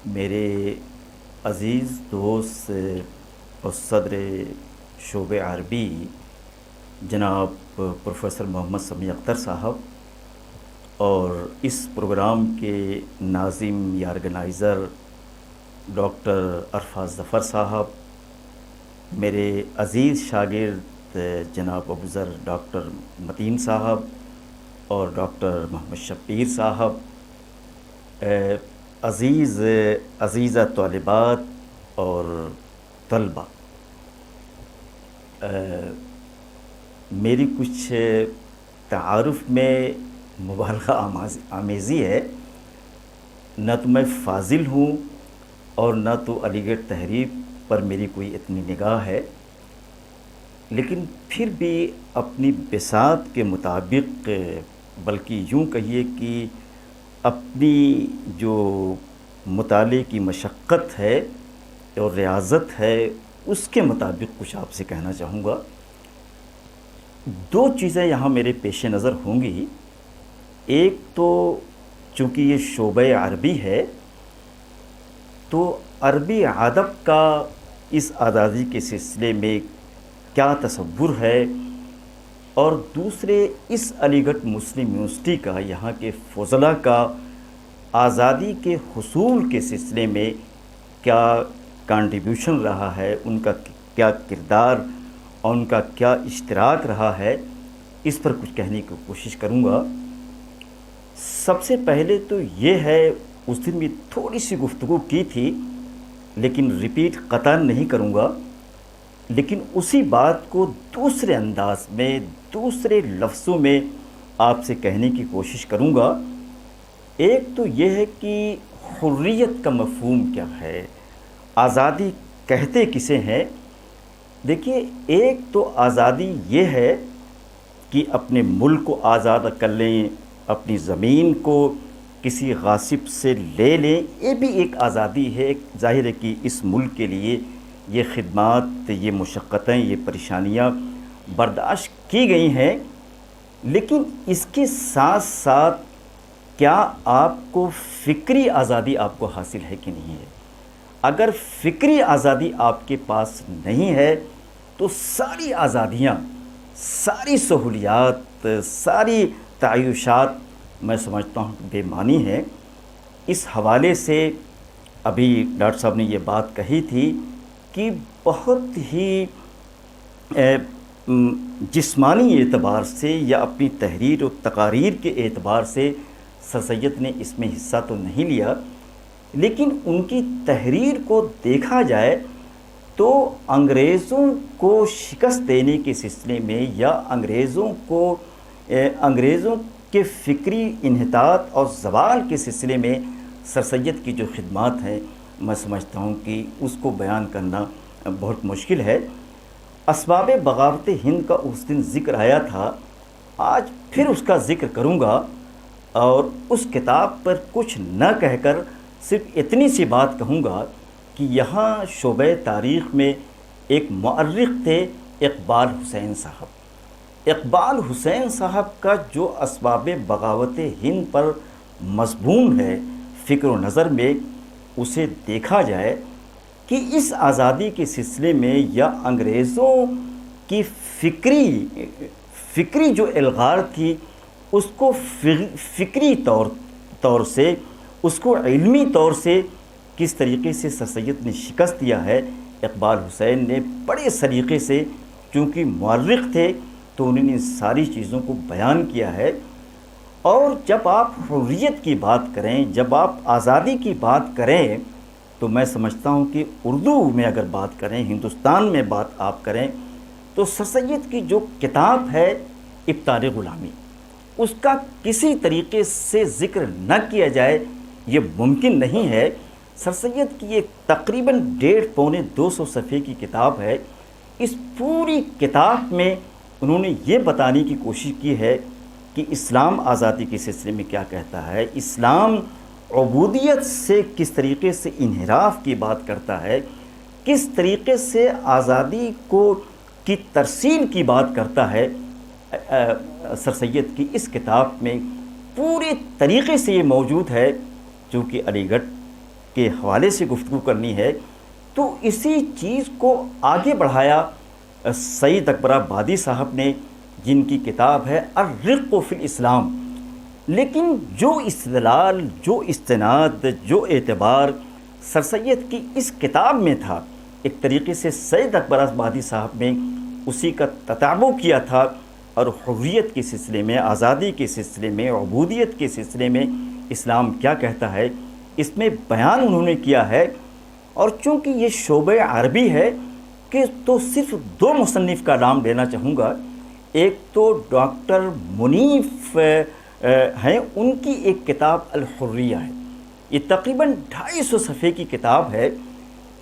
میرے عزیز دوست اور صدر شعبہ عربی جناب پروفیسر محمد سمیع اختر صاحب اور اس پروگرام کے ناظم یا آرگنائزر ڈاکٹر عرفات ظفر صاحب، میرے عزیز شاگرد جناب ابوذر ڈاکٹر متین صاحب اور ڈاکٹر محمد شبیر صاحب، عزیزہ طالبات اور طلبہ، میری کچھ تعارف میں مبالغہ آمیزی ہے۔ نہ تو میں فاضل ہوں اور نہ تو علی گڑھ تحریک پر میری کوئی اتنی نگاہ ہے، لیکن پھر بھی اپنی بساط کے مطابق، بلکہ یوں کہیے کہ اپنی جو مطالعے کی مشقت ہے اور ریاضت ہے اس کے مطابق کچھ آپ سے کہنا چاہوں گا۔ دو چیزیں یہاں میرے پیش نظر ہوں گی۔ ایک تو چونکہ یہ شعبہ عربی ہے تو عربی ادب کا اس آزادی کے سلسلے میں کیا تصور ہے، اور دوسرے اس علی گڑھ مسلم یونیورسٹی کا، یہاں کے فضلاء کا آزادی کے حصول کے سلسلے میں کیا کنٹریبیوشن رہا ہے، ان کا کیا کردار اور ان کا کیا اشتراک رہا ہے، اس پر کچھ کہنے کی کوشش کروں گا۔ سب سے پہلے تو یہ ہے، اس دن بھی تھوڑی سی گفتگو کی تھی لیکن ریپیٹ قطعاً نہیں کروں گا، لیکن اسی بات کو دوسرے انداز میں، دوسرے لفظوں میں آپ سے کہنے کی کوشش کروں گا۔ ایک تو یہ ہے کہ حریت کا مفہوم کیا ہے، آزادی کہتے کسے ہیں۔ دیکھیے، ایک تو آزادی یہ ہے کہ اپنے ملک کو آزاد کر لیں، اپنی زمین کو کسی غاصب سے لے لیں، یہ بھی ایک آزادی ہے۔ ظاہر ہے کہ اس ملک کے لیے یہ خدمات، یہ مشقتیں، یہ پریشانیاں برداشت کی گئی ہیں، لیکن اس کے ساتھ ساتھ کیا آپ کو فکری آزادی آپ کو حاصل ہے کہ نہیں ہے؟ اگر فکری آزادی آپ کے پاس نہیں ہے تو ساری آزادیاں، ساری سہولیات، ساری تعیشات میں سمجھتا ہوں بے معنی ہیں۔ اس حوالے سے ابھی ڈاکٹر صاحب نے یہ بات کہی تھی کہ بہت ہی جسمانی اعتبار سے یا اپنی تحریر و تقاریر کے اعتبار سے سر سید نے اس میں حصہ تو نہیں لیا، لیکن ان کی تحریر کو دیکھا جائے تو انگریزوں کو شکست دینے کے سلسلے میں یا انگریزوں کے فکری انحطاط اور زوال کے سلسلے میں سر سید کی جو خدمات ہیں، میں سمجھتا ہوں کہ اس کو بیان کرنا بہت مشکل ہے۔ اسباب بغاوت ہند کا اس دن ذکر آیا تھا، آج پھر اس کا ذکر کروں گا، اور اس کتاب پر کچھ نہ کہہ کر صرف اتنی سی بات کہوں گا کہ یہاں شعبہ تاریخ میں ایک مؤرخ تھے، اقبال حسین صاحب۔ اقبال حسین صاحب کا جو اسباب بغاوت ہند پر مضمون ہے فکر و نظر میں، اسے دیکھا جائے کہ اس آزادی کے سلسلے میں یا انگریزوں کی فکری جو الغار تھی، اس کو فکری طور سے، اس کو علمی طور سے کس طریقے سے سر سید نے شکست دیا ہے۔ اقبال حسین نے بڑے سلیقے سے، چونکہ مورخ تھے تو انہوں نے ان ساری چیزوں کو بیان کیا ہے۔ اور جب آپ حریت کی بات کریں، جب آپ آزادی کی بات کریں، تو میں سمجھتا ہوں کہ اردو میں اگر بات کریں، ہندوستان میں بات آپ کریں، تو سر سید کی جو کتاب ہے ابطال غلامی، اس کا کسی طریقے سے ذکر نہ کیا جائے یہ ممکن نہیں ہے۔ سر سید کی ایک تقریباً 150-200 صفحے کی کتاب ہے۔ اس پوری کتاب میں انہوں نے یہ بتانے کی کوشش کی ہے کہ اسلام آزادی کے سلسلے میں کیا کہتا ہے، اسلام عبودیت سے کس طریقے سے انحراف کی بات کرتا ہے، کس طریقے سے آزادی کی ترسیل کی بات کرتا ہے۔ سر سید کی اس کتاب میں پورے طریقے سے یہ موجود ہے، چونکہ علی گڑھ کے حوالے سے گفتگو کرنی ہے تو اسی چیز کو آگے بڑھایا سید اکبر آبادی صاحب نے، جن کی کتاب ہے الرق فی الاسلام۔ لیکن جو استدلال، جو استناد، جو اعتبار سر سید کی اس کتاب میں تھا، ایک طریقے سے سید اکبر آبادی صاحب نے اسی کا تتابع کیا تھا، اور حریت کے سلسلے میں، آزادی کے سلسلے میں، عبودیت کے سلسلے میں اسلام کیا کہتا ہے، اس میں بیان انہوں نے کیا ہے۔ اور چونکہ یہ شعبہ عربی ہے کہ تو صرف دو مصنف کا نام لینا چاہوں گا۔ ایک تو ڈاکٹر منیف ہیں، ان کی ایک کتاب الحریہ ہے، یہ تقریباً 250 صفحے کی کتاب ہے۔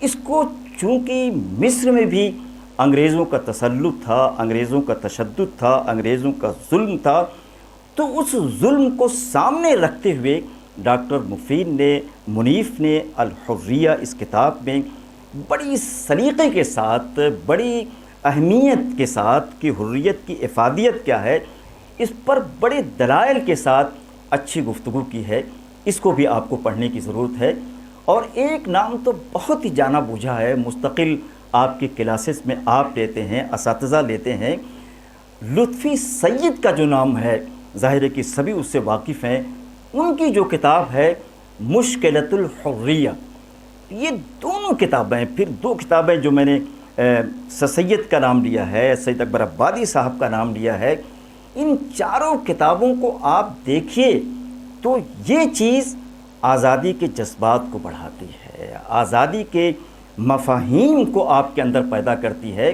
اس کو چونکہ مصر میں بھی انگریزوں کا تسلط تھا، انگریزوں کا تشدد تھا، انگریزوں کا ظلم تھا، تو اس ظلم کو سامنے رکھتے ہوئے ڈاکٹر منیف نے الحریہ اس کتاب میں بڑی سلیقے کے ساتھ، بڑی اہمیت کے ساتھ کہ حریت کی افادیت کیا ہے، اس پر بڑے دلائل کے ساتھ اچھی گفتگو کی ہے۔ اس کو بھی آپ کو پڑھنے کی ضرورت ہے۔ اور ایک نام تو بہت ہی جانا بوجھا ہے، مستقل آپ کے کلاسز میں آپ لیتے ہیں، اساتذہ لیتے ہیں، لطفی سید کا جو نام ہے، ظاہر ہے کہ سبھی اس سے واقف ہیں۔ ان کی جو کتاب ہے مشکلۃ الحریہ، یہ دونوں کتابیں، پھر دو کتابیں جو میں نے سر سید کا نام لیا ہے، سید اکبر آبادی صاحب کا نام لیا ہے، ان چاروں کتابوں کو آپ دیکھیے تو یہ چیز آزادی کے جذبات کو بڑھاتی ہے، آزادی کے مفاہیم کو آپ کے اندر پیدا کرتی ہے،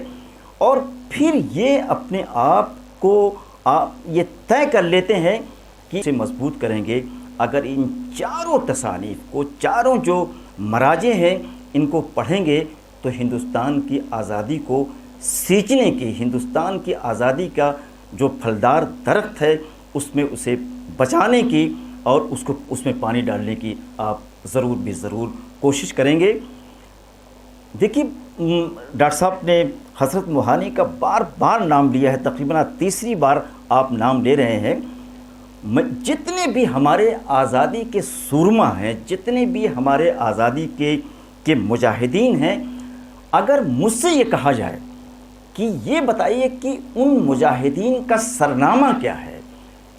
اور پھر یہ اپنے آپ کو آپ یہ طے کر لیتے ہیں کہ اسے مضبوط کریں گے اگر ان چاروں تصانیف کو، چاروں جو مراجع ہیں، ان کو پڑھیں گے تو ہندوستان کی آزادی کو سینچنے کی، ہندوستان کی آزادی کا جو پھلدار درخت ہے اس میں اسے بچانے کی اور اس میں پانی ڈالنے کی آپ ضرور بھی ضرور کوشش کریں گے۔ دیکھیے ڈاکٹر صاحب نے حضرت موہانی کا بار بار نام لیا ہے، تقریباً تیسری بار آپ نام لے رہے ہیں۔ جتنے بھی ہمارے آزادی کے سورما ہیں، جتنے بھی ہمارے آزادی کے مجاہدین ہیں، اگر مجھ سے یہ کہا جائے کہ یہ بتائیے کہ ان مجاہدین کا سرنامہ کیا ہے،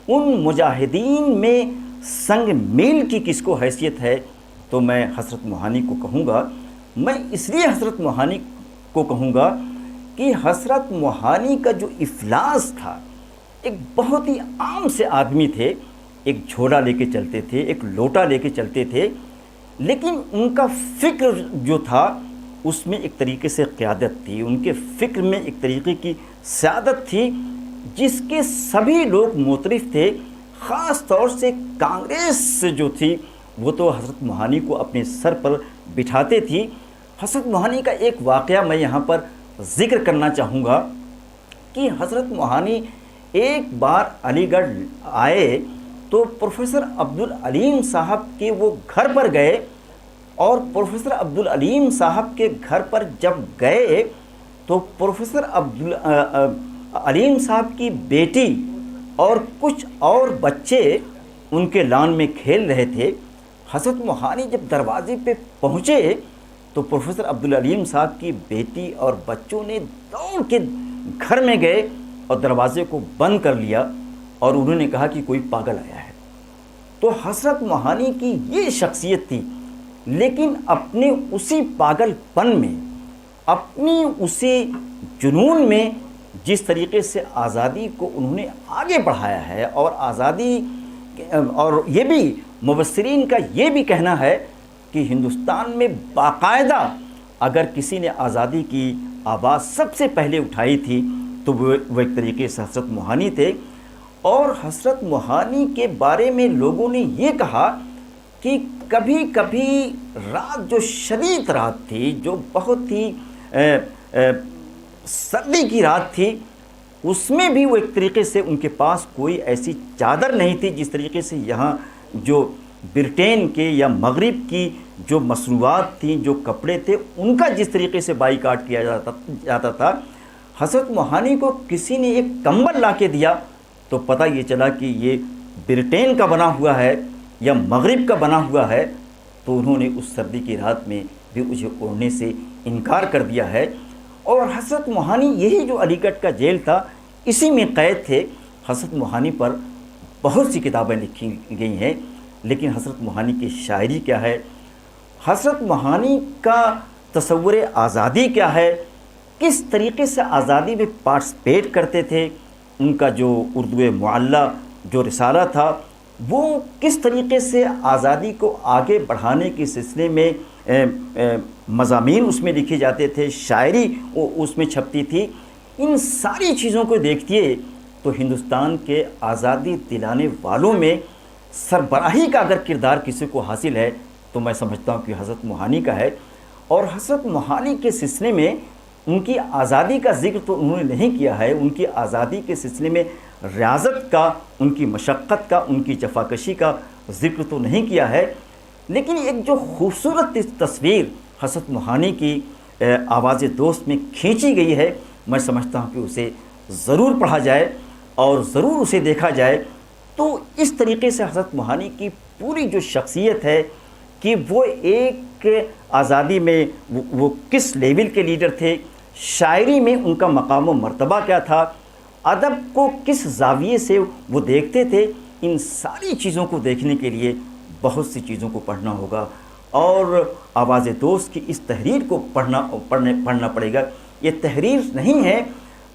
ان مجاہدین میں سنگ میل کی کس کو حیثیت ہے، تو میں حضرت موہانی کو کہوں گا۔ میں اس لیے حضرت موہانی کو کہوں گا کہ حضرت موہانی کا جو افلاس تھا، ایک بہت ہی عام سے آدمی تھے، ایک جھولا لے کے چلتے تھے، ایک لوٹا لے کے چلتے تھے، لیکن ان کا فکر جو تھا اس میں ایک طریقے سے قیادت تھی، ان کے فکر میں ایک طریقے کی سیادت تھی جس کے سبھی لوگ معترف تھے۔ خاص طور سے کانگریس جو تھی وہ تو حضرت موہانی کو اپنے سر پر بٹھاتے تھی۔ حضرت موہانی کا ایک واقعہ میں یہاں پر ذکر کرنا چاہوں گا کہ حضرت موہانی ایک بار علی گڑھ آئے تو پروفیسر عبدالعلیم صاحب کے وہ گھر پر گئے، اور پروفیسر عبدالعلیم صاحب کے گھر پر جب گئے تو پروفیسر عبدالعلیم صاحب کی بیٹی اور کچھ اور بچے ان کے لان میں کھیل رہے تھے۔ حضرت موہانی جب دروازے پہ پہنچے تو پروفیسر عبدالعلیم صاحب کی بیٹی اور بچوں نے دوڑ کے گھر میں گئے اور دروازے کو بند کر لیا، اور انہوں نے کہا کہ کوئی پاگل آیا ہے۔ تو حضرت موہانی کی یہ شخصیت تھی، لیکن اپنے اسی پاگل پن میں، اپنی اسی جنون میں جس طریقے سے آزادی کو انہوں نے آگے بڑھایا ہے، اور آزادی، اور یہ بھی مبصرین کا یہ بھی کہنا ہے کہ ہندوستان میں باقاعدہ اگر کسی نے آزادی کی آواز سب سے پہلے اٹھائی تھی تو وہ ایک طریقے سے حضرت موہانی تھے۔ اور حضرت موہانی کے بارے میں لوگوں نے یہ کہا کہ کبھی کبھی رات جو شدید رات تھی، جو بہت ہی سردی کی رات تھی، اس میں بھی وہ ایک طریقے سے ان کے پاس کوئی ایسی چادر نہیں تھی جس طریقے سے یہاں جو برٹین کے یا مغرب کی جو مصنوعات تھیں، جو کپڑے تھے، ان کا جس طریقے سے بائیکاٹ کیا جاتا تھا۔ حضرت موہانی کو کسی نے ایک کمبل لا کے دیا تو پتہ یہ چلا کہ یہ برٹین کا بنا ہوا ہے یا مغرب کا بنا ہوا ہے، تو انہوں نے اس سردی کی رات میں بھی اسے اوڑھنے سے انکار کر دیا ہے۔ اور حضرت موہانی یہی جو علی گڑھ کا جیل تھا اسی میں قید تھے۔ حضرت موہانی پر بہت سی کتابیں لکھی گئی ہیں، لیکن حضرت موہانی کی شاعری کیا ہے، حضرت موہانی کا تصور آزادی کیا ہے، کس طریقے سے آزادی میں پارٹیسپیٹ کرتے تھے، ان کا جو اردو معلیٰ جو رسالہ تھا وہ کس طریقے سے آزادی کو آگے بڑھانے کے سلسلے میں مضامین اس میں لکھے جاتے تھے، شاعری اس میں چھپتی تھی، ان ساری چیزوں کو دیکھتی تو ہندوستان کے آزادی دلانے والوں میں سربراہی کا اگر کردار کسی کو حاصل ہے تو میں سمجھتا ہوں کہ حضرت موہانی کا ہے۔ اور حضرت موہانی کے سلسلے میں ان کی آزادی کا ذکر تو انہوں نے نہیں کیا ہے، ان کی آزادی کے سلسلے میں ریاضت کا، ان کی مشقت کا، ان کی جفاکشی کا ذکر تو نہیں کیا ہے، لیکن ایک جو خوبصورت تصویر حضرت موہانی کی آواز دوست میں کھینچی گئی ہے، میں سمجھتا ہوں کہ اسے ضرور پڑھا جائے اور ضرور اسے دیکھا جائے۔ تو اس طریقے سے حضرت موہانی کی پوری جو شخصیت ہے کہ وہ ایک آزادی میں وہ کس لیول کے لیڈر تھے، شاعری میں ان کا مقام و مرتبہ کیا تھا، ادب کو کس زاویے سے وہ دیکھتے تھے، ان ساری چیزوں کو دیکھنے کے لیے بہت سی چیزوں کو پڑھنا ہوگا اور آواز دوست کی اس تحریر کو پڑھنا پڑے گا۔ یہ تحریر نہیں ہے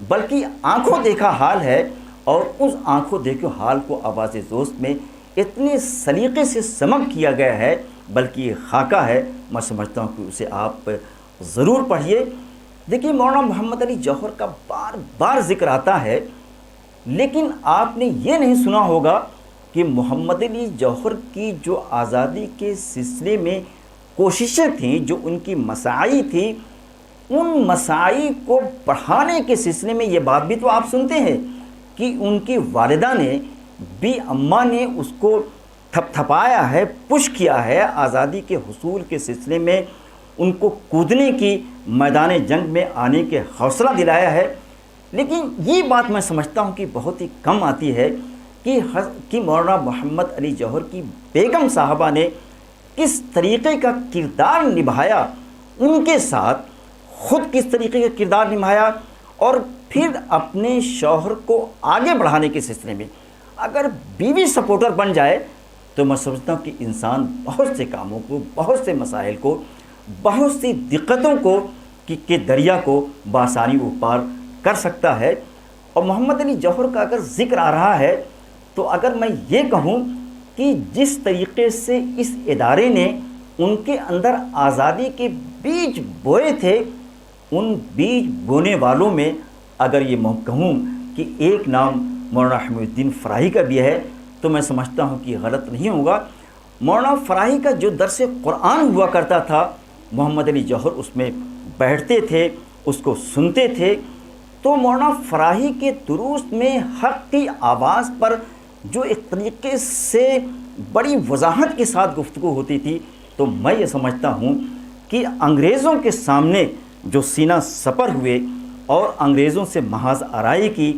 بلکہ آنکھوں دیکھا حال ہے، اور اس آنکھوں دیکھے حال کو آواز دوست میں اتنے سلیقے سے سمگ کیا گیا ہے، بلکہ یہ خاکہ ہے۔ میں سمجھتا ہوں کہ اسے آپ ضرور پڑھیے۔ دیکھیے مولانا محمد علی جوہر کا بار بار ذکر آتا ہے، لیکن آپ نے یہ نہیں سنا ہوگا کہ محمد علی جوہر کی جو آزادی کے سلسلے میں کوششیں تھیں، جو ان کی مساعی تھی، ان مساعی کو بڑھانے کے سلسلے میں یہ بات بھی تو آپ سنتے ہیں کہ ان کی والدہ نے بھی، اماں نے اس کو تھپ تھپایا ہے، پش کیا ہے، آزادی کے حصول کے سلسلے میں ان کو کودنے کی، میدان جنگ میں آنے کے حوصلہ دلایا ہے۔ لیکن یہ بات میں سمجھتا ہوں کہ بہت ہی کم آتی ہے کہ مولانا محمد علی جوہر کی بیگم صاحبہ نے کس طریقے کا کردار نبھایا ان کے ساتھ، خود کس طریقے کا کردار نبھایا، اور پھر اپنے شوہر کو آگے بڑھانے کے سلسلے میں اگر بیوی سپورٹر بن جائے تو میں سمجھتا ہوں کہ انسان بہت سے کاموں کو، بہت سے مسائل کو، بہت سی دقتوں کو کہ دریا کو بآسانی وہ پار کر سکتا ہے۔ اور محمد علی جوہر کا اگر ذکر آ رہا ہے تو اگر میں یہ کہوں کہ جس طریقے سے اس ادارے نے ان کے اندر آزادی کے بیج بوئے تھے، ان بیج بونے والوں میں اگر یہ کہوں کہ ایک نام مولانا حمید الدین فراہی کا بھی ہے تو میں سمجھتا ہوں کہ غلط نہیں ہوگا۔ مولانا فراہی کا جو درس قرآن ہوا کرتا تھا، محمد علی جوہر اس میں بیٹھتے تھے، اس کو سنتے تھے، تو مولانا فراہی کے دروس میں حق کی آواز پر جو ایک طریقے سے بڑی وضاحت کے ساتھ گفتگو ہوتی تھی، تو میں یہ سمجھتا ہوں کہ انگریزوں کے سامنے جو سینہ سپر ہوئے اور انگریزوں سے محاذ آرائی کی،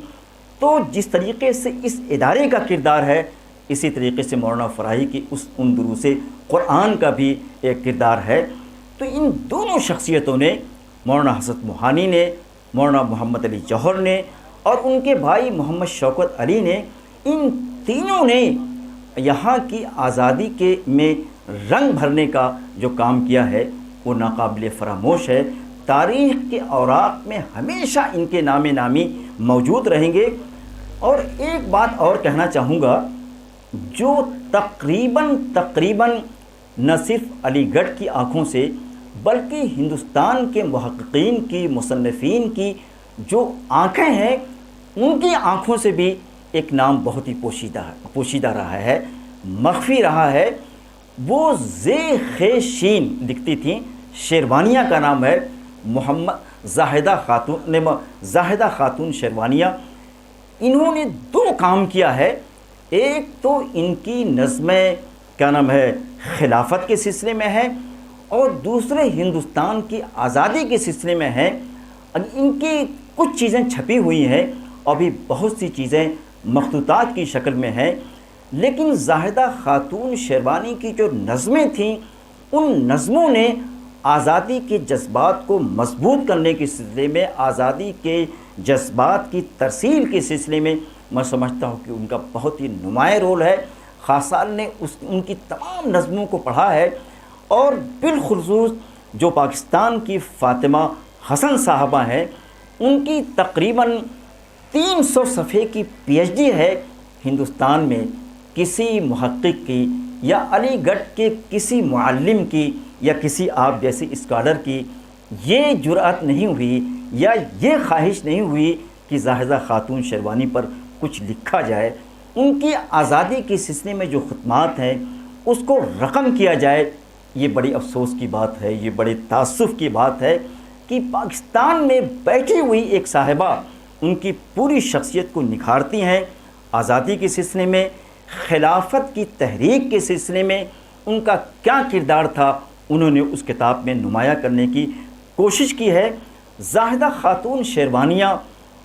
تو جس طریقے سے اس ادارے کا کردار ہے، اسی طریقے سے مولانا فراہی کی ان دروس قرآن کا بھی ایک کردار ہے۔ تو ان دونوں شخصیتوں نے، مولانا حضرت موہانی نے، مولانا محمد علی جوہر نے اور ان کے بھائی محمد شوکت علی نے، ان تینوں نے یہاں کی آزادی کے میں رنگ بھرنے کا جو کام کیا ہے وہ ناقابل فراموش ہے۔ تاریخ کے اوراق میں ہمیشہ ان کے نام نامی موجود رہیں گے۔ اور ایک بات اور کہنا چاہوں گا، جو تقریباً نہ صرف علی گڑھ کی آنکھوں سے بلکہ ہندوستان کے محققین کی، مصنفین کی جو آنکھیں ہیں، ان کی آنکھوں سے بھی ایک نام بہت ہی پوشیدہ رہا ہے، مخفی رہا ہے۔ وہ شین لکھتی تھیں، شیروانیہ کا نام ہے، محمد زاہدہ خاتون شیروانیہ۔ انہوں نے دو کام کیا ہے، ایک تو ان کی نظمیں کیا نام ہے خلافت کے سلسلے میں ہے، اور دوسرے ہندوستان کی آزادی کے سلسلے میں ہے۔ ان کی کچھ چیزیں چھپی ہوئی ہیں اور بھی بہت سی چیزیں مخطوطات کی شکل میں ہیں، لیکن زاہدہ خاتون شیروانی کی جو نظمیں تھیں ان نظموں نے آزادی کے جذبات کو مضبوط کرنے کے سلسلے میں، آزادی کے جذبات کی ترسیل کے سلسلے میں میں سمجھتا ہوں کہ ان کا بہت ہی نمایاں رول ہے۔ خاصال نے ان کی تمام نظموں کو پڑھا ہے، اور بالخصوص جو پاکستان کی فاطمہ حسن صاحبہ ہیں، ان کی تقریباً 300 صفحے کی پی ایچ ڈی ہے۔ ہندوستان میں کسی محقق کی یا علی گڑھ کے کسی معلم کی یا کسی آپ جیسے اسکالر کی یہ جرأت نہیں ہوئی یا یہ خواہش نہیں ہوئی کہ زاہدہ خاتون شیروانی پر کچھ لکھا جائے۔ ان کی آزادی کے سلسلے میں جو خدمات ہیں اس کو رقم کیا جائے۔ یہ بڑی افسوس کی بات ہے، یہ بڑے تاسف کی بات ہے کہ پاکستان میں بیٹھی ہوئی ایک صاحبہ ان کی پوری شخصیت کو نکھارتی ہیں۔ آزادی کے سلسلے میں، خلافت کی تحریک کے سلسلے میں ان کا کیا کردار تھا، انہوں نے اس کتاب میں نمایاں کرنے کی کوشش کی ہے۔ زاہدہ خاتون شیروانیہ،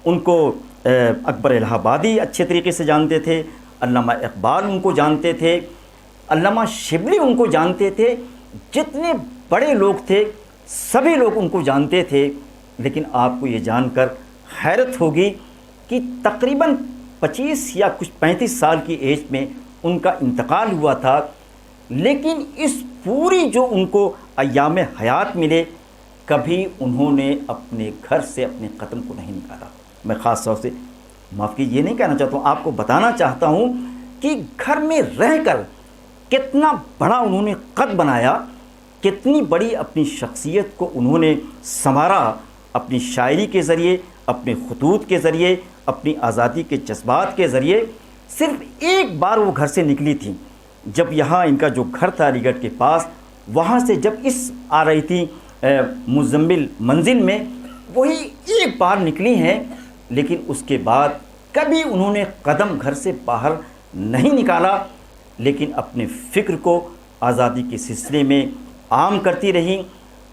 ان کو اکبر الہ آبادی اچھے طریقے سے جانتے تھے، علامہ اقبال ان کو جانتے تھے، علامہ شبلی ان کو جانتے تھے، جتنے بڑے لوگ تھے سبھی لوگ ان کو جانتے تھے۔ لیکن آپ کو یہ جان کر حیرت ہوگی کہ تقریباً 25 یا کچھ 35 سال کی ایج میں ان کا انتقال ہوا تھا، لیکن اس پوری جو ان کو ایام حیات ملے، کبھی انہوں نے اپنے گھر سے اپنے قدم کو نہیں نکالا۔ میں خاص طور سے معاف کیجیے، یہ نہیں کہنا چاہتا ہوں، آپ کو بتانا چاہتا ہوں کہ گھر میں رہ کر کتنا بڑا انہوں نے قد بنایا، کتنی بڑی اپنی شخصیت کو انہوں نے سنوارا، اپنی شاعری کے ذریعے، اپنے خطوط کے ذریعے، اپنی آزادی کے جذبات کے ذریعے۔ صرف ایک بار وہ گھر سے نکلی تھیں، جب یہاں ان کا جو گھر تھا علی گڑھ کے پاس، وہاں سے جب اس آ رہی تھی مزمل منزل میں، وہی ایک بار نکلی ہیں، لیکن اس کے بعد کبھی انہوں نے قدم گھر سے باہر نہیں نکالا، لیکن اپنے فکر کو آزادی کے سلسلے میں عام کرتی رہیں۔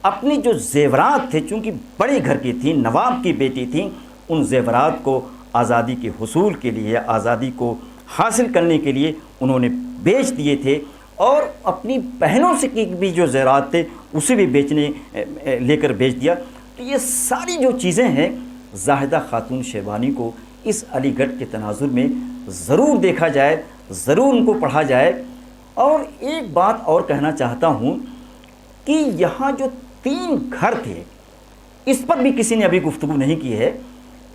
اپنی جو زیورات تھے، چونکہ بڑے گھر کی تھیں، نواب کی بیٹی تھیں، ان زیورات کو آزادی کے حصول کے لیے، آزادی کو حاصل کرنے کے لیے انہوں نے بیچ دیے تھے، اور اپنی بہنوں سے کی بھی جو زیورات تھے اسے بھی لے کر بیچ دیا۔ تو یہ ساری جو چیزیں ہیں، زاہدہ خاتون شیروانی کو اس علی گڑھ کے تناظر میں ضرور دیکھا جائے، ضرور ان کو پڑھا جائے۔ اور ایک بات اور کہنا چاہتا ہوں کہ یہاں جو 3 گھر تھے، اس پر بھی کسی نے ابھی گفتگو نہیں کی ہے۔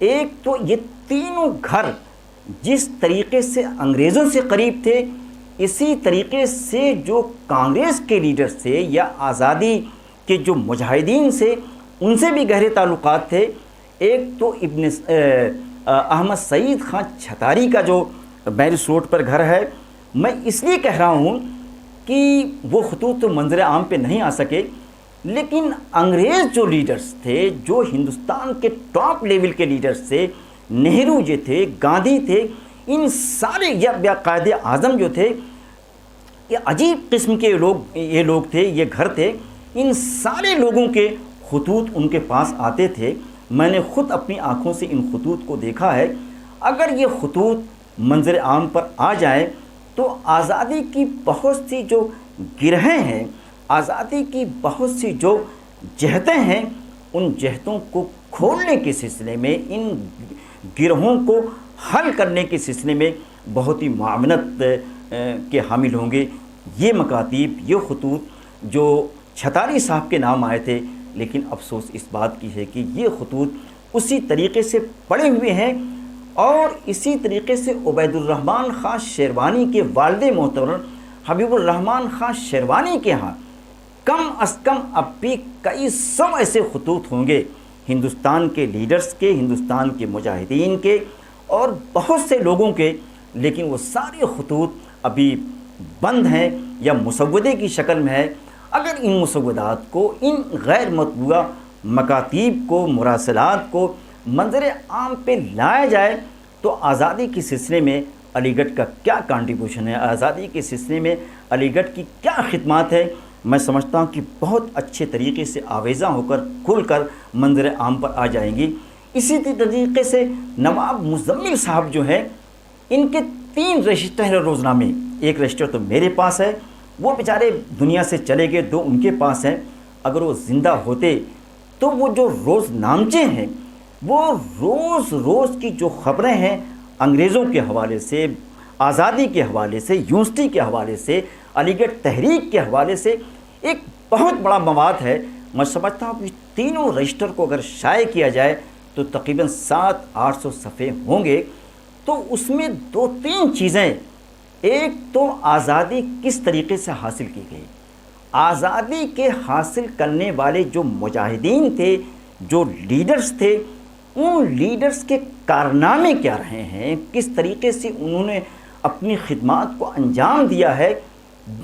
ایک تو یہ تینوں گھر جس طریقے سے انگریزوں سے قریب تھے، اسی طریقے سے جو کانگریس کے لیڈرز تھے یا آزادی کے جو مجاہدین سے، ان سے بھی گہرے تعلقات تھے۔ ایک تو احمد سعید خان چھتاری کا جو بیرس روڈ پر گھر ہے، میں اس لیے کہہ رہا ہوں کہ وہ خطوط تو منظر عام پہ نہیں آ سکے، لیکن انگریز جو لیڈرز تھے، جو ہندوستان کے ٹاپ لیول کے لیڈرز تھے، نہرو جو تھے، گاندھی تھے، ان سارے یا قائد اعظم جو تھے، یہ عجیب قسم کے یہ لوگ تھے، یہ گھر تھے۔ ان سارے لوگوں کے خطوط ان کے پاس آتے تھے۔ میں نے خود اپنی آنکھوں سے ان خطوط کو دیکھا ہے۔ اگر یہ خطوط منظر عام پر آ جائیں تو آزادی کی بہت سی جو گرہیں ہیں، آزادی کی بہت سی جو جہتیں ہیں، ان جہتوں کو کھولنے کے سلسلے میں، ان گرہوں کو حل کرنے کے سلسلے میں بہت ہی معاونت کے حامل ہوں گے۔ یہ مکاتیب، یہ خطوط جو چھتاری صاحب کے نام آئے تھے، لیکن افسوس اس بات کی ہے کہ یہ خطوط اسی طریقے سے پڑے ہوئے ہیں، اور اسی طریقے سے عبید الرحمن خان شیروانی کے والد محترم حبیب الرحمن خان شیروانی کے ہاں کم از کم اب بھی کئی سو ایسے خطوط ہوں گے ہندوستان کے لیڈرز کے، ہندوستان کے مجاہدین کے اور بہت سے لوگوں کے، لیکن وہ سارے خطوط ابھی بند ہیں یا مسودے کی شکل میں ہے۔ اگر ان مسودات کو، ان غیر مطبوعہ مکاتیب کو، مراسلات کو منظر عام پہ لایا جائے تو آزادی کے سلسلے میں علی گڑھ کا کیا کنٹریبیوشن ہے، آزادی کے سلسلے میں علی گڑھ کی کیا خدمات ہے، میں سمجھتا ہوں کہ بہت اچھے طریقے سے آویزاں ہو کر، کھل کر منظر عام پر آ جائیں گی۔ اسی طریقے سے نواب مزمل صاحب جو ہیں، ان کے 3 رجسٹر ہیں روزنامے۔ ایک رجسٹر تو میرے پاس ہے، وہ بیچارے دنیا سے چلے گئے، دو ان کے پاس ہیں، اگر وہ زندہ ہوتے تو وہ جو روز نامچے ہیں، وہ روز روز کی جو خبریں ہیں انگریزوں کے حوالے سے، آزادی کے حوالے سے، یونیورسٹی کے حوالے سے، علی گڑھ تحریک کے حوالے سے، ایک بہت بڑا مواد ہے۔ میں سمجھتا ہوں کہ تینوں رجسٹر کو اگر شائع کیا جائے تو تقریباً 700-800 صفحے ہوں گے۔ تو اس میں دو تین چیزیں، ایک تو آزادی کس طریقے سے حاصل کی گئی، آزادی کے حاصل کرنے والے جو مجاہدین تھے، جو لیڈرز تھے، ان لیڈرز کے کارنامے کیا رہے ہیں، کس طریقے سے انہوں نے اپنی خدمات کو انجام دیا ہے،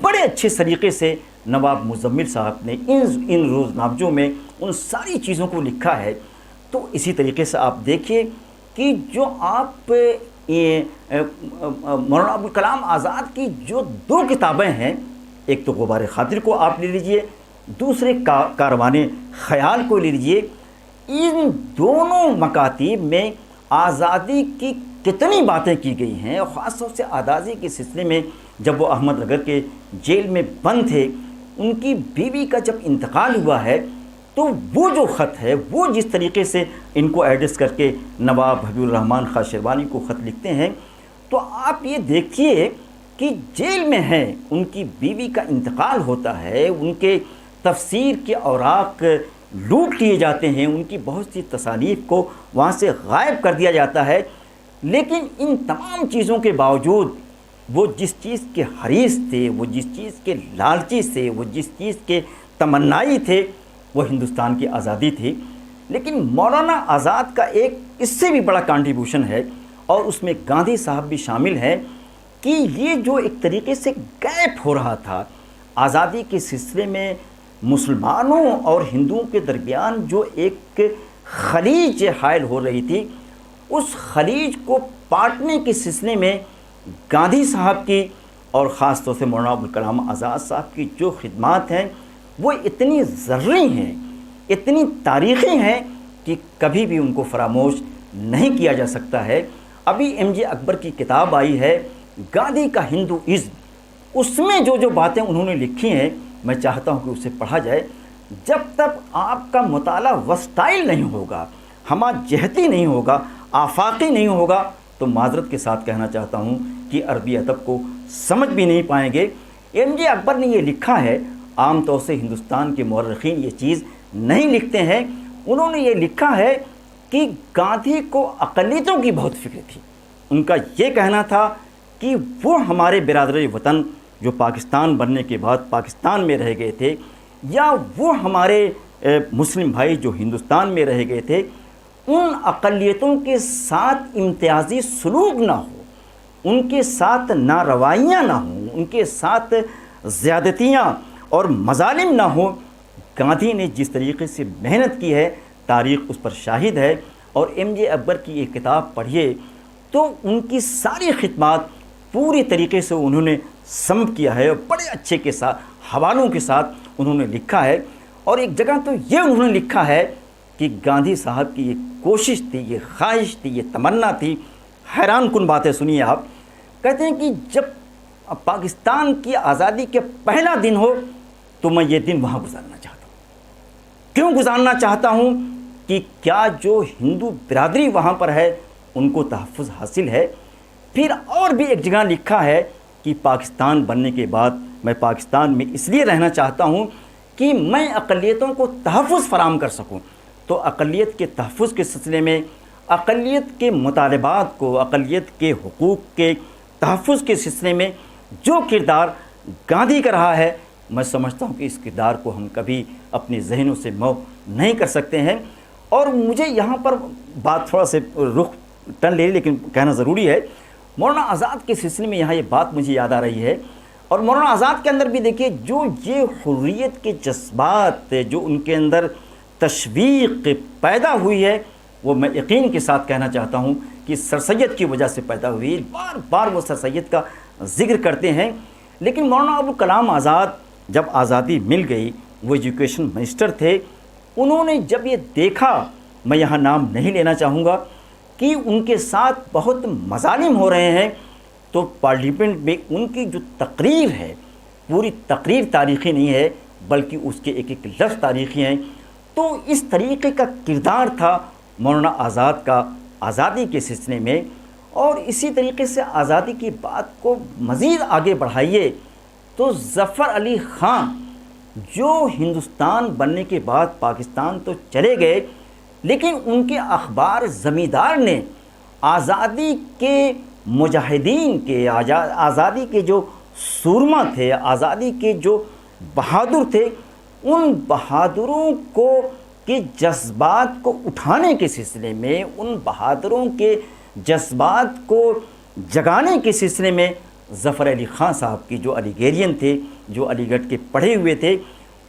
بڑے اچھے طریقے سے نواب مزمل صاحب نے ان روزنامچوں میں ان ساری چیزوں کو لکھا ہے۔ تو اسی طریقے سے آپ دیکھیے کہ جو آپ مولانا ابوالکلام آزاد کی جو دو کتابیں ہیں، ایک تو غبار خاطر کو آپ لے لیجئے، دوسرے کاروان خیال کو لے لیجئے، ان دونوں مکاتب میں آزادی کی کتنی باتیں کی گئی ہیں، اور خاص طور سے آزادی کے سلسلے میں جب وہ احمد نگر کے جیل میں بند تھے، ان کی بیوی کا جب انتقال ہوا ہے، تو وہ جو خط ہے، وہ جس طریقے سے ان کو ایڈریس کر کے نواب حبیب الرحمن خان شیروانی کو خط لکھتے ہیں، تو آپ یہ دیکھیے کہ جیل میں ہیں، ان کی بیوی کا انتقال ہوتا ہے، ان کے تفسیر کے اوراق لوٹ لیے جاتے ہیں، ان کی بہت سی تصانیف کو وہاں سے غائب کر دیا جاتا ہے، لیکن ان تمام چیزوں کے باوجود وہ جس چیز کے حریص تھے، وہ جس چیز کے لالچی تھے، وہ جس چیز کے تمنائی تھے، وہ ہندوستان کی آزادی تھی۔ لیکن مولانا آزاد کا ایک اس سے بھی بڑا کنٹریبیوشن ہے، اور اس میں گاندھی صاحب بھی شامل ہیں، کہ یہ جو ایک طریقے سے گیپ ہو رہا تھا آزادی کے سلسلے میں، مسلمانوں اور ہندوؤں کے درمیان جو ایک خلیج حائل ہو رہی تھی، اس خلیج کو پاٹنے کے سلسلے میں گاندھی صاحب کی اور خاص طور سے مولانا ابوالکلام آزاد صاحب کی جو خدمات ہیں، وہ اتنی ضروری ہیں، اتنی تاریخی ہیں کہ کبھی بھی ان کو فراموش نہیں کیا جا سکتا ہے۔ ابھی ایم جے اکبر کی کتاب آئی ہے گاندھی کا ہندوازم، اس میں جو باتیں انہوں نے لکھی ہیں، میں چاہتا ہوں کہ اسے پڑھا جائے۔ جب تک آپ کا مطالعہ وسطائل نہیں ہوگا، ہمہ جہتی نہیں ہوگا، آفاقی نہیں ہوگا، تو معذرت کے ساتھ کہنا چاہتا ہوں کہ عربی ادب کو سمجھ بھی نہیں پائیں گے۔ ایم جے اکبر نے یہ لکھا ہے، عام طور سے ہندوستان کے مورخین یہ چیز نہیں لکھتے ہیں، انہوں نے یہ لکھا ہے کہ گاندھی کو اقلیتوں کی بہت فکر تھی۔ ان کا یہ کہنا تھا کہ وہ ہمارے برادر وطن جو پاکستان بننے کے بعد پاکستان میں رہ گئے تھے، یا وہ ہمارے مسلم بھائی جو ہندوستان میں رہ گئے تھے، ان اقلیتوں کے ساتھ امتیازی سلوک نہ ہو، ان کے ساتھ ناروائیاں نہ ہوں، ان کے ساتھ زیادتیاں اور مظالم نہ ہوں۔ گاندھی نے جس طریقے سے محنت کی ہے، تاریخ اس پر شاہد ہے، اور ایم جے اکبر کی یہ کتاب پڑھیے تو ان کی ساری خدمات پوری طریقے سے انہوں نے سم کیا ہے، اور بڑے اچھے کے ساتھ حوالوں کے ساتھ انہوں نے لکھا ہے۔ اور ایک جگہ تو یہ انہوں نے لکھا ہے کہ گاندھی صاحب کی یہ کوشش تھی، یہ خواہش تھی، یہ تمنا تھی۔ حیران کن باتیں سنیے آپ، کہتے ہیں کہ جب پاکستان کی آزادی کے پہلا دن ہو تو میں یہ دن وہاں گزارنا چاہتا ہوں۔ کیوں گزارنا چاہتا ہوں؟ کہ کیا جو ہندو برادری وہاں پر ہے ان کو تحفظ حاصل ہے۔ پھر اور بھی ایک جگہ لکھا ہے کہ پاکستان بننے کے بعد میں پاکستان میں اس لیے رہنا چاہتا ہوں کہ میں اقلیتوں کو تحفظ فراہم کر سکوں۔ تو اقلیت کے تحفظ کے سلسلے میں، اقلیت کے مطالبات کو، اقلیت کے حقوق کے تحفظ کے سلسلے میں جو کردار گاندھی کا رہا ہے، میں سمجھتا ہوں کہ اس کردار کو ہم کبھی اپنے ذہنوں سے محو نہیں کر سکتے ہیں۔ اور مجھے یہاں پر بات تھوڑا سے رخ ٹن لے، لیکن کہنا ضروری ہے، مولانا آزاد کے سلسلے میں یہاں یہ بات مجھے یاد آ رہی ہے۔ اور مولانا آزاد کے اندر بھی دیکھیے جو یہ حریت کے جذبات، جو ان کے اندر تشویق پیدا ہوئی ہے، وہ میں یقین کے ساتھ کہنا چاہتا ہوں کہ سر سید کی وجہ سے پیدا ہوئی۔ بار بار وہ سر سید کا ذکر کرتے ہیں۔ لیکن مولانا ابوالکلام آزاد جب آزادی مل گئی، وہ ایجوکیشن منسٹر تھے، انہوں نے جب یہ دیکھا، میں یہاں نام نہیں لینا چاہوں گا، کہ ان کے ساتھ بہت مظالم ہو رہے ہیں، تو پارلیمنٹ میں ان کی جو تقریر ہے، پوری تقریر تاریخی نہیں ہے بلکہ اس کے ایک ایک لفظ تاریخی ہیں۔ تو اس طریقے کا کردار تھا مولانا آزاد کا آزادی کے سلسلے میں، اور اسی طریقے سے آزادی کی بات کو مزید آگے بڑھائیے تو ظفر علی خان جو ہندوستان بننے کے بعد پاکستان تو چلے گئے، لیکن ان کے اخبار زمیندار نے آزادی کے مجاہدین کے، آزادی کے جو سورما تھے، آزادی کے جو بہادر تھے، ان بہادروں کو کے جذبات کو اٹھانے کے سلسلے میں، ان بہادروں کے جذبات کو جگانے کے سلسلے میں ظفر علی خان صاحب کی جو علی گیرین تھے، جو علی گڑھ کے پڑھے ہوئے تھے،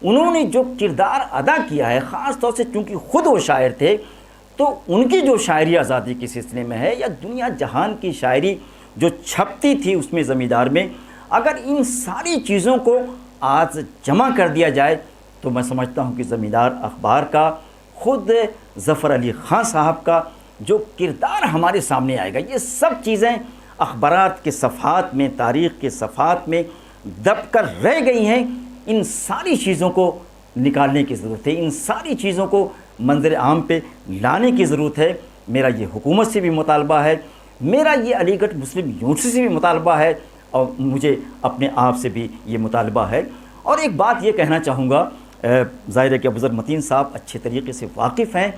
انہوں نے جو کردار ادا کیا ہے، خاص طور سے چونکہ خود وہ شاعر تھے تو ان کی جو شاعری آزادی کے سلسلے میں ہے، یا دنیا جہان کی شاعری جو چھپتی تھی اس میں زمیندار میں، اگر ان ساری چیزوں کو آج جمع کر دیا جائے تو میں سمجھتا ہوں کہ زمیندار اخبار کا، خود ظفر علی خان صاحب کا جو کردار ہمارے سامنے آئے گا، یہ سب چیزیں اخبارات کے صفحات میں، تاریخ کے صفحات میں دب کر رہ گئی ہیں۔ ان ساری چیزوں کو نکالنے کی ضرورت ہے، ان ساری چیزوں کو منظر عام پہ لانے کی ضرورت ہے۔ میرا یہ حکومت سے بھی مطالبہ ہے، میرا یہ علی گڑھ مسلم یونیورسٹی سے بھی مطالبہ ہے، اور مجھے اپنے آپ سے بھی یہ مطالبہ ہے۔ اور ایک بات یہ کہنا چاہوں گا، ظاہر ہے کہ ابوذر متین صاحب اچھے طریقے سے واقف ہیں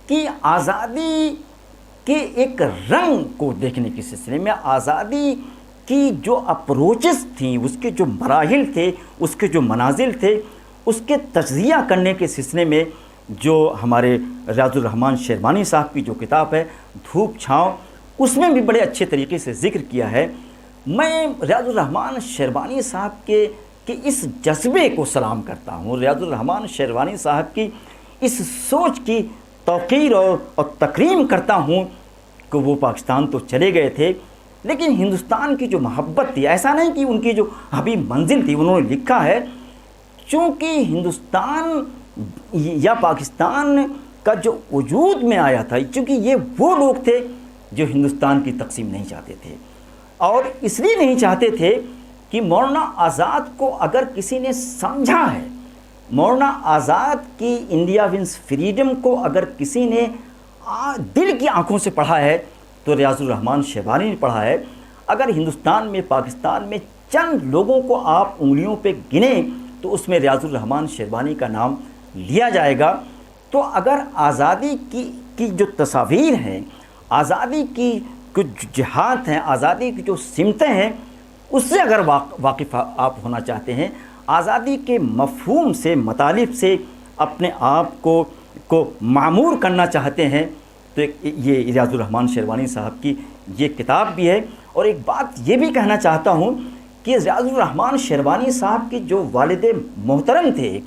کہ آزادی کے ایک رنگ کو دیکھنے کے سلسلے میں، آزادی کی جو اپروچز تھیں، اس کے جو مراحل تھے، اس کے جو منازل تھے، اس کے تجزیہ کرنے کے سلسلے میں جو ہمارے ریاض الرحمن شیروانی صاحب کی جو کتاب ہے دھوپ چھاؤں، اس میں بھی بڑے اچھے طریقے سے ذکر کیا ہے۔ میں ریاض الرحمن شیروانی صاحب کے اس جذبے کو سلام کرتا ہوں، ریاض الرحمن شیروانی صاحب کی اس سوچ کی توقیر اور تکریم کرتا ہوں کہ وہ پاکستان تو چلے گئے تھے لیکن ہندوستان کی جو محبت تھی، ایسا نہیں کہ ان کی جو حبیب منزل تھی، انہوں نے لکھا ہے چونکہ ہندوستان یا پاکستان کا جو وجود میں آیا تھا، چونکہ یہ وہ لوگ تھے جو ہندوستان کی تقسیم نہیں چاہتے تھے، اور اس لیے نہیں چاہتے تھے کہ مولانا آزاد کو اگر کسی نے سمجھا ہے، مولانا آزاد کی انڈیا ونس فریڈم کو اگر کسی نے دل کی آنکھوں سے پڑھا ہے تو ریاض الرحمن شیروانی نے پڑھا ہے۔ اگر ہندوستان میں، پاکستان میں چند لوگوں کو آپ انگلیوں پہ گنیں تو اس میں ریاض الرحمن شیروانی کا نام لیا جائے گا۔ تو اگر آزادی کی جو تصاویر ہیں، آزادی کی کچھ جہات ہیں، آزادی کی جو سمتیں ہیں، اس سے اگر واقف آپ ہونا چاہتے ہیں، آزادی کے مفہوم سے، مطالب سے اپنے آپ کو معمور کرنا چاہتے ہیں تو یہ ریاض الرحمن شیروانی صاحب کی یہ کتاب بھی ہے۔ اور ایک بات یہ بھی کہنا چاہتا ہوں کہ ریاض الرحمن شیروانی صاحب کے جو والد محترم تھے،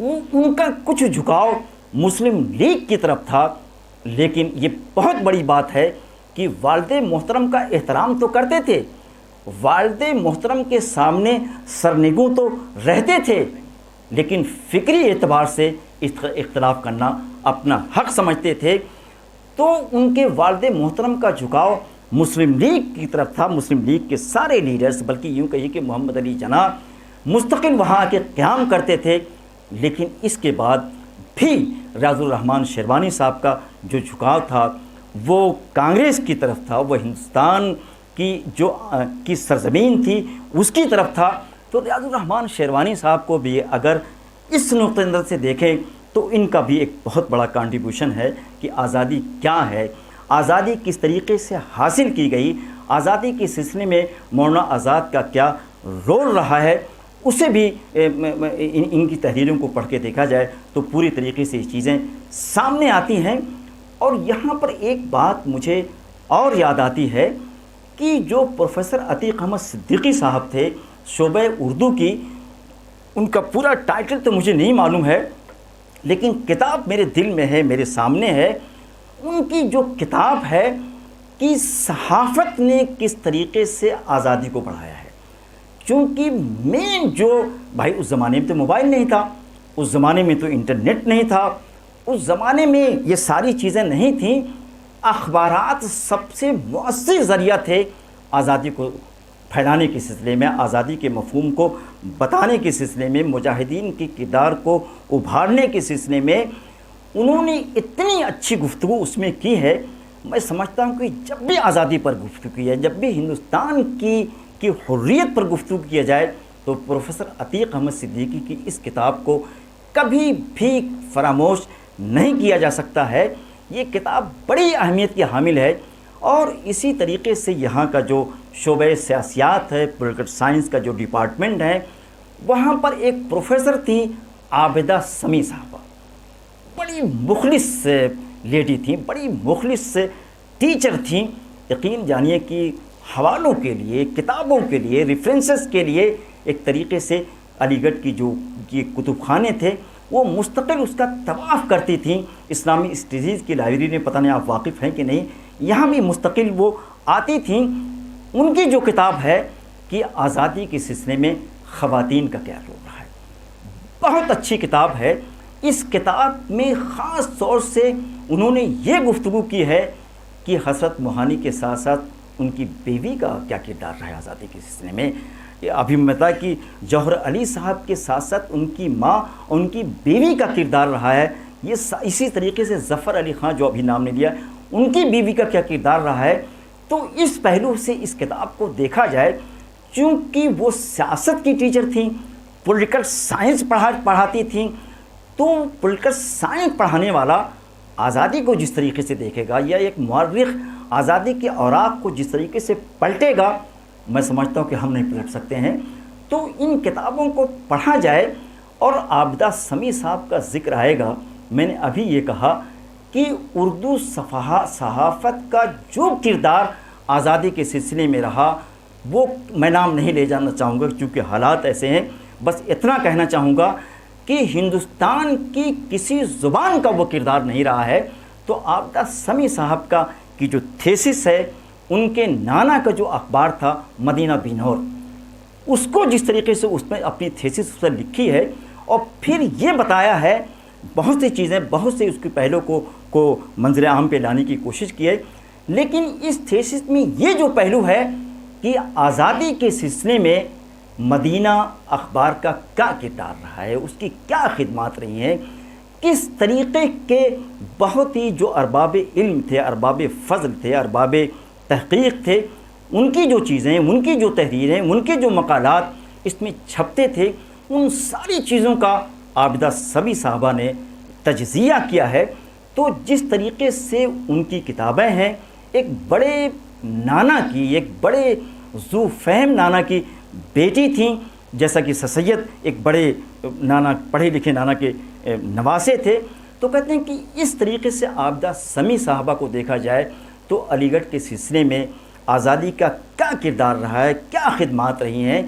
ان کا کچھ جھکاؤ مسلم لیگ کی طرف تھا، لیکن یہ بہت بڑی بات ہے کہ والد محترم کا احترام تو کرتے تھے، والد محترم کے سامنے سرنگوں تو رہتے تھے، لیکن فکری اعتبار سے اختلاف کرنا اپنا حق سمجھتے تھے۔ تو ان کے والد محترم کا جھکاؤ مسلم لیگ کی طرف تھا، مسلم لیگ کے سارے لیڈرز، بلکہ یوں کہیے کہ محمد علی جناح مستقل وہاں کے قیام کرتے تھے، لیکن اس کے بعد بھی ریاض الرحمن شیروانی صاحب کا جو جھکاؤ تھا وہ کانگریس کی طرف تھا، وہ ہندوستان کی سرزمین تھی اس کی طرف تھا۔ تو ریاض الرحمن شیروانی صاحب کو بھی اگر اس نقطہ نظر سے دیکھیں تو ان کا بھی ایک بہت بڑا کنٹریبیوشن ہے کہ آزادی کیا ہے، آزادی کس طریقے سے حاصل کی گئی، آزادی کے سلسلے میں مولانا آزاد کا کیا رول رہا ہے، اسے بھی ان کی تحریروں کو پڑھ کے دیکھا جائے تو پوری طریقے سے یہ چیزیں سامنے آتی ہیں۔ اور یہاں پر ایک بات مجھے اور یاد آتی ہے کہ جو پروفیسر عتیق احمد صدیقی صاحب تھے شعبہ اردو کی، ان کا پورا ٹائٹل تو مجھے نہیں معلوم ہے، لیکن کتاب میرے دل میں ہے، میرے سامنے ہے۔ ان کی جو کتاب ہے کہ صحافت نے کس طریقے سے آزادی کو بڑھایا ہے، چونکہ مین جو بھائی اس زمانے میں تو موبائل نہیں تھا، اس زمانے میں تو انٹرنیٹ نہیں تھا، اس زمانے میں یہ ساری چیزیں نہیں تھیں، اخبارات سب سے مؤثر ذریعہ تھے آزادی کو پھیلانے کے سلسلے میں، آزادی کے مفہوم کو بتانے کے سلسلے میں، مجاہدین کے کردار کو ابھارنے کے سلسلے میں انہوں نے اتنی اچھی گفتگو اس میں کی ہے. میں سمجھتا ہوں کہ جب بھی آزادی پر گفتگو کی ہے، جب بھی ہندوستان کی حریت پر گفتگو کیا جائے، تو پروفیسر عتیق احمد صدیقی کی اس کتاب کو کبھی بھی فراموش نہیں کیا جا سکتا ہے. یہ کتاب بڑی اہمیت کی حامل ہے. اور اسی طریقے سے یہاں کا جو شعبہ سیاسیات ہے، پولیٹیکل سائنس کا جو ڈپارٹمنٹ ہے، وہاں پر ایک پروفیسر تھی عابدہ سمیع صاحبہ. بڑی مخلص لیڈی تھیں، بڑی مخلص ٹیچر تھیں. یقین جانیے کہ حوالوں کے لیے، کتابوں کے لیے، ریفرنسز کے لیے ایک طریقے سے علی گڑھ کی جو یہ کتب خانے تھے وہ مستقل اس کا طواف کرتی تھیں. اسلامی اسٹڈیز کی لائبریری میں، پتہ نہیں آپ واقف ہیں کہ نہیں، یہاں بھی مستقل وہ آتی تھیں. ان کی جو کتاب ہے کہ آزادی کے سلسلے میں خواتین کا کیا رول رہا ہے، بہت اچھی کتاب ہے. اس کتاب میں خاص طور سے انہوں نے یہ گفتگو کی ہے کہ حضرت موہانی کے ساتھ ساتھ ان کی بیوی کا کیا کردار رہا ہے آزادی کے سلسلے میں. ابھی میں بتایا کہ جوہر علی صاحب کے ساتھ ساتھ ان کی ماں اور ان کی بیوی کا کردار رہا ہے. یہ اسی طریقے سے ظفر علی خان جو ابھی نام نے لیا، ان کی بیوی کا کیا کردار رہا ہے. تو اس پہلو سے اس کتاب کو دیکھا جائے، چونکہ وہ سیاست کی ٹیچر تھیں، پولیٹیکل سائنس پڑھاتی تھیں، تو پولیٹیکل سائنس پڑھانے والا آزادی کو جس طریقے سے دیکھے گا، یا ایک مورخ آزادی کے اوراق کو جس طریقے سے پلٹے گا، میں سمجھتا ہوں کہ ہم نہیں پلٹ سکتے ہیں. تو ان کتابوں کو پڑھا جائے. اور عابدہ سمیع صاحب کا ذکر آئے گا. میں نے ابھی یہ کہا کہ اردو صحافت کا جو کردار آزادی کے سلسلے میں رہا، وہ میں نام نہیں لے جانا چاہوں گا چونکہ حالات ایسے ہیں. بس اتنا کہنا چاہوں گا کہ ہندوستان کی کسی زبان کا وہ کردار نہیں رہا ہے. تو عابدہ سمیع صاحب کا کی جو تھیسس ہے، ان کے نانا کا جو اخبار تھا مدینہ بینور، اس کو جس طریقے سے اس میں اپنی تھیسس اس پر لکھی ہے، اور پھر یہ بتایا ہے بہت سی چیزیں، بہت سے اس کے پہلو کو منظر عام پہ لانے کی کوشش کی ہے. لیکن اس تھیسس میں یہ جو پہلو ہے کہ آزادی کے سلسلے میں مدینہ اخبار کا کیا کردار رہا ہے، اس کی کیا خدمات رہی ہیں، کس طریقے کے بہت ہی جو ارباب علم تھے، ارباب فضل تھے، ارباب تحقیق تھے، ان کی جو چیزیں، ان کی جو تحریریں، ان کے جو مقالات اس میں چھپتے تھے، ان ساری چیزوں کا عابدہ سمیع صاحبہ نے تجزیہ کیا ہے. تو جس طریقے سے ان کی کتابیں ہیں، ایک بڑے نانا کی، ایک بڑے ذو فہم نانا کی بیٹی تھیں، جیسا کہ سر سید ایک بڑے نانا، پڑھے لکھے نانا کے نواسے تھے. تو کہتے ہیں کہ اس طریقے سے عابدہ سمیع صاحبہ کو دیکھا جائے تو علی گڑھ کے سلسلے میں آزادی کا کیا کردار رہا ہے، کیا خدمات رہی ہیں،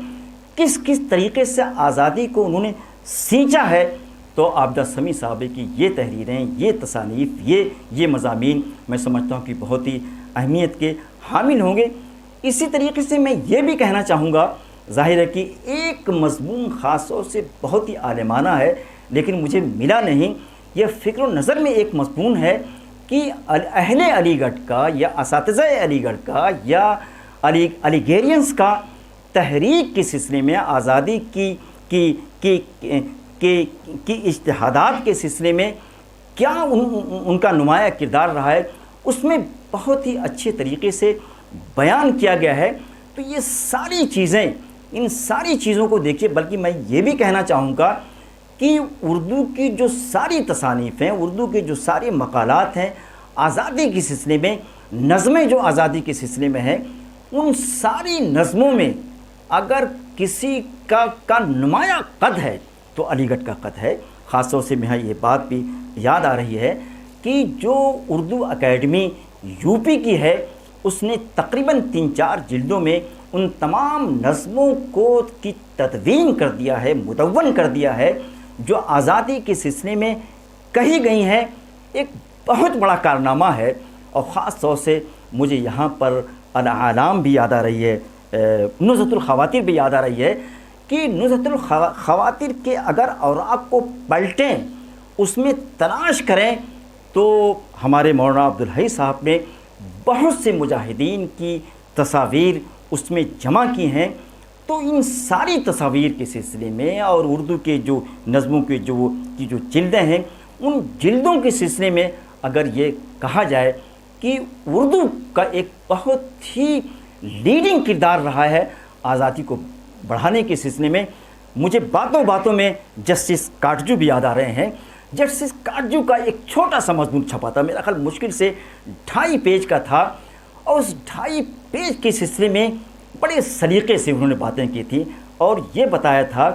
کس طریقے سے آزادی کو انہوں نے سینچا ہے. تو عابدہ سمیع صاحبہ کی یہ تحریریں، یہ تصانیف، یہ مضامین میں سمجھتا ہوں کہ بہت ہی اہمیت کے حامل ہوں گے. اسی طریقے سے میں یہ بھی کہنا چاہوں گا، ظاہر ہے کہ ایک مضمون خاص طور سے بہت ہی عالمانہ ہے لیکن مجھے ملا نہیں. یہ فکر و نظر میں ایک مضمون ہے کہ اہل علی گڑھ کا، یا اساتذہ علی گڑھ کا، یا علی گیرینس کا تحریک کے سلسلے میں، آزادی کی اجتہادات کے سلسلے میں کیا ان کا نمایاں کردار رہا ہے، اس میں بہت ہی اچھے طریقے سے بیان کیا گیا ہے. تو یہ ساری چیزیں، ان ساری چیزوں کو دیکھیے. بلکہ میں یہ بھی کہنا چاہوں گا کہ اردو کی جو ساری تصانیف ہیں، اردو کے جو سارے مقالات ہیں آزادی کے سلسلے میں، نظمیں جو آزادی کے سلسلے میں ہیں، ان ساری نظموں میں اگر کسی کا نمایاں قد ہے تو علی گڑھ کا قد ہے. خاص طور سے میں یہ بات بھی یاد آ رہی ہے کہ جو اردو اکیڈمی یو پی کی ہے، اس نے تقریباً 3-4 جلدوں میں ان تمام نظموں کی تدوین کر دیا ہے، مدون کر دیا ہے، جو آزادی کے سلسلے میں کہی گئی ہیں. ایک بہت بڑا کارنامہ ہے. اور خاص طور سے مجھے یہاں پر الاعلام بھی یاد آ رہی ہے، نزہۃ الخواتر بھی یاد آ رہی ہے کہ نزہۃ الخواتر کے اگر اوراق کو پلٹیں، اس میں تلاش کریں، تو ہمارے مولانا عبدالحی صاحب نے بہت سے مجاہدین کی تصاویر اس میں جمع کی ہیں، تو ان ساری تصاویر کے سلسلے میں اور اردو کے جو نظموں کے جو جلدیں ہیں، ان جلدوں کے سلسلے میں اگر یہ کہا جائے کہ اردو کا ایک بہت ہی لیڈنگ کردار رہا ہے آزادی کو بڑھانے کے سلسلے میں، مجھے باتوں باتوں میں جسٹس کاٹجو بھی یاد آ رہے ہیں۔ جسٹس کاٹجو کا ایک چھوٹا سا مضمون چھپا تھا، میرا خیال مشکل سے 2.5 پیج کا تھا، اور اس 2.5 پیج کے سلسلے میں بڑے سلیقے سے انہوں نے باتیں کی تھیں اور یہ بتایا تھا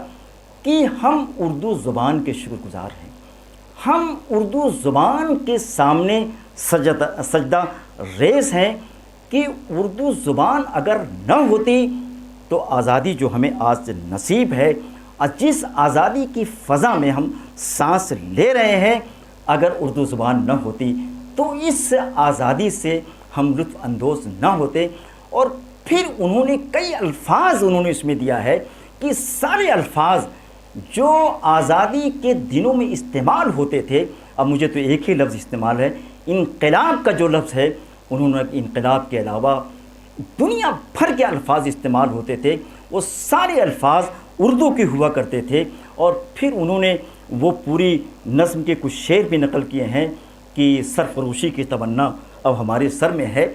کہ ہم اردو زبان کے شکر گزار ہیں، ہم اردو زبان کے سامنے سجدہ ریز ہیں کہ اردو زبان اگر نہ ہوتی تو آزادی جو ہمیں آج نصیب ہے، جس آزادی کی فضا میں ہم سانس لے رہے ہیں، اگر اردو زبان نہ ہوتی تو اس آزادی سے ہم لطف اندوز نہ ہوتے۔ اور پھر انہوں نے کئی الفاظ انہوں نے اس میں دیا ہے کہ سارے الفاظ جو آزادی کے دنوں میں استعمال ہوتے تھے، اب مجھے تو ایک ہی لفظ استعمال ہے، انقلاب کا جو لفظ ہے، انہوں نے انقلاب کے علاوہ دنیا بھر کے الفاظ استعمال ہوتے تھے، وہ سارے الفاظ اردو کے ہوا کرتے تھے۔ اور پھر انہوں نے وہ پوری نظم کے کچھ شعر بھی نقل کیے ہیں کہ سرفروشی کی تمنا اب ہمارے سر میں ہے۔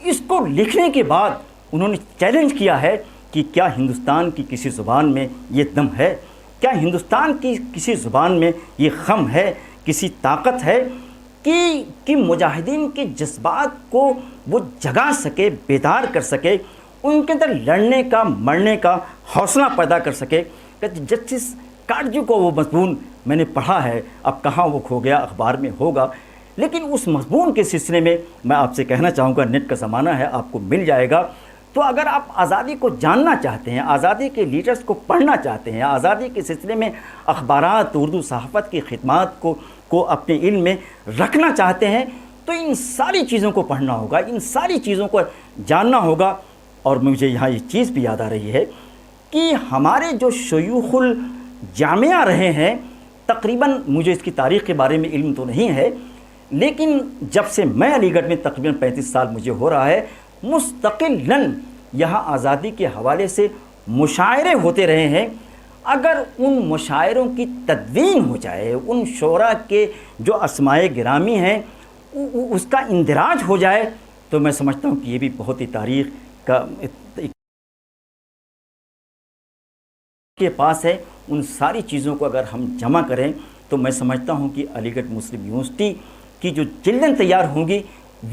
اس کو لکھنے کے بعد انہوں نے چیلنج کیا ہے کہ کیا ہندوستان کی کسی زبان میں یہ دم ہے، کیا ہندوستان کی کسی زبان میں یہ خم ہے، کسی طاقت ہے کہ مجاہدین کے جذبات کو وہ جگا سکے، بیدار کر سکے، ان کے اندر لڑنے کا مرنے کا حوصلہ پیدا کر سکے۔ کہ جسٹس کاٹجو کو وہ مضمون میں نے پڑھا ہے، اب کہاں وہ کھو گیا، اخبار میں ہوگا، لیکن اس مضمون کے سلسلے میں میں آپ سے کہنا چاہوں گا، نیٹ کا زمانہ ہے، آپ کو مل جائے گا۔ تو اگر آپ آزادی کو جاننا چاہتے ہیں، آزادی کے لیڈرز کو پڑھنا چاہتے ہیں، آزادی کے سلسلے میں اخبارات، اردو صحافت کی خدمات کو اپنے علم میں رکھنا چاہتے ہیں، تو ان ساری چیزوں کو پڑھنا ہوگا، ان ساری چیزوں کو جاننا ہوگا۔ اور مجھے یہاں یہ چیز بھی یاد آ رہی ہے کہ ہمارے جو شیوخ الجامعہ رہے ہیں، تقریباً مجھے اس کی تاریخ کے بارے میں علم تو نہیں ہے، لیکن جب سے میں علی گڑھ میں تقریباً 35 سال مجھے ہو رہا ہے، مستقلاً یہاں آزادی کے حوالے سے مشاعرے ہوتے رہے ہیں۔ اگر ان مشاعروں کی تدوین ہو جائے، ان شعراء کے جو اسمائے گرامی ہیں اس کا اندراج ہو جائے، تو میں سمجھتا ہوں کہ یہ بھی بہت ہی تاریخ کا کے پاس ہے۔ ان ساری چیزوں کو اگر ہم جمع کریں تو میں سمجھتا ہوں کہ علی گڑھ مسلم یونیورسٹی کی جو جلدیں تیار ہوں گی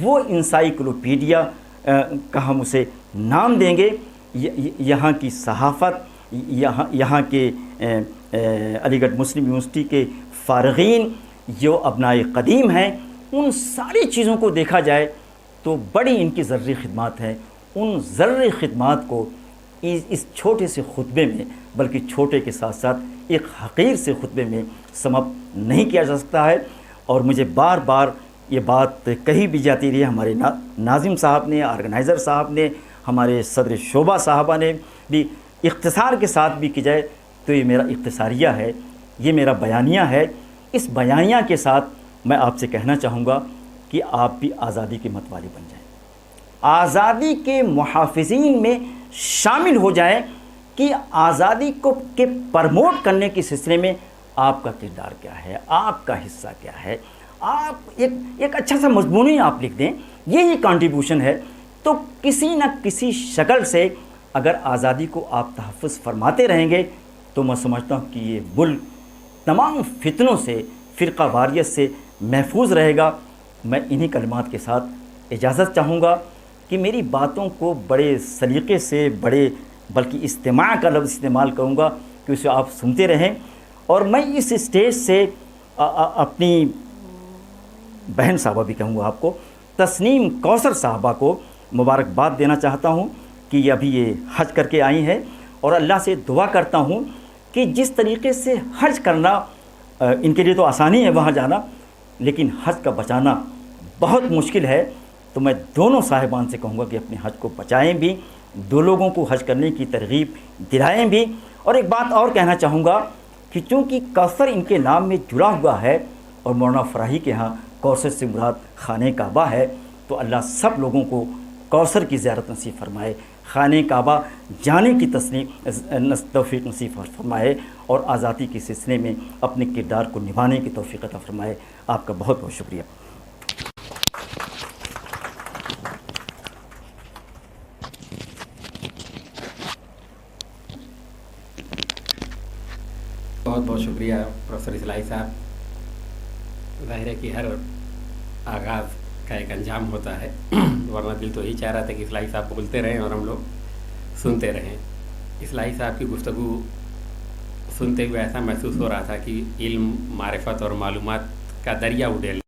وہ انسائکلوپیڈیا کا ہم اسے نام دیں گے۔ یہاں کی صحافت، یہاں کے علی گڑھ مسلم یونیورسٹی کے فارغین جو ابنائے قدیم ہیں، ان ساری چیزوں کو دیکھا جائے تو بڑی ان کی ضروری خدمات ہیں۔ ان ضروری خدمات کو اس چھوٹے سے خطبے میں، بلکہ چھوٹے کے ساتھ ساتھ ایک حقیر سے خطبے میں سم اپ نہیں کیا جا سکتا ہے۔ اور مجھے بار بار یہ بات کہی بھی جاتی رہی ہے، ہمارے ناظم صاحب نے، آرگنائزر صاحب نے، ہمارے صدر شعبہ صاحبہ نے بھی، اختصار کے ساتھ بھی کی جائے تو یہ میرا اختصاریہ ہے، یہ میرا بیانیہ ہے۔ اس بیانیہ کے ساتھ میں آپ سے کہنا چاہوں گا کہ آپ بھی آزادی کے متوالی بن جائیں، آزادی کے محافظین میں شامل ہو جائیں کہ آزادی کو پرموٹ کرنے کے سلسلے میں آپ کا کردار کیا ہے، آپ کا حصہ کیا ہے۔ آپ ایک اچھا سا مضمون ہی آپ لکھ دیں، یہی کنٹریبیوشن ہے، تو کسی نہ کسی شکل سے اگر آزادی کو آپ تحفظ فرماتے رہیں گے تو میں سمجھتا ہوں کہ یہ ملک تمام فتنوں سے، فرقہ واریت سے محفوظ رہے گا۔ میں انہی کلمات کے ساتھ اجازت چاہوں گا کہ میری باتوں کو بڑے سلیقے سے، بلکہ استماع کا لفظ استعمال کروں گا کہ اسے آپ سنتے رہیں۔ اور میں اس اسٹیج سے اپنی بہن صاحبہ بھی کہوں گا، آپ کو تسنیم کوثر صاحبہ کو مبارکباد دینا چاہتا ہوں کہ یہ حج کر کے آئی ہیں، اور اللہ سے دعا کرتا ہوں کہ جس طریقے سے حج کرنا ان کے لیے تو آسانی ہے وہاں جانا، لیکن حج کا بچانا بہت مشکل ہے، تو میں دونوں صاحبان سے کہوں گا کہ اپنے حج کو بچائیں بھی، دو لوگوں کو حج کرنے کی ترغیب دلائیں بھی۔ اور ایک بات اور کہنا چاہوں گا کہ چونکہ کوثر ان کے نام میں جڑا ہوا ہے اور مولانا فراہی کے ہاں کوثر سے مراد خانہ کعبہ ہے، تو اللہ سب لوگوں کو کوثر کی زیارت نصیب فرمائے۔ خانہ کعبہ جانے کی توفیق نصیب فرمائے اور آزادی کے سلسلے میں اپنے کردار کو نبھانے کی توفیق عطا فرمائے. آپ کا بہت بہت شکریہ. بہت بہت شکریہ پروفیسر اصلاحی صاحب. ظاہر ہے کہ ہر آغاز کا ایک انجام ہوتا ہے، ورنہ دل تو یہی چاہ رہا تھا کہ اصلاحی صاحب بولتے رہیں اور ہم لوگ سنتے رہیں. اصلاحی صاحب کی گفتگو سنتے ہوئے ایسا محسوس ہو رہا تھا کہ علم، معرفت اور معلومات کا دریا اڈیل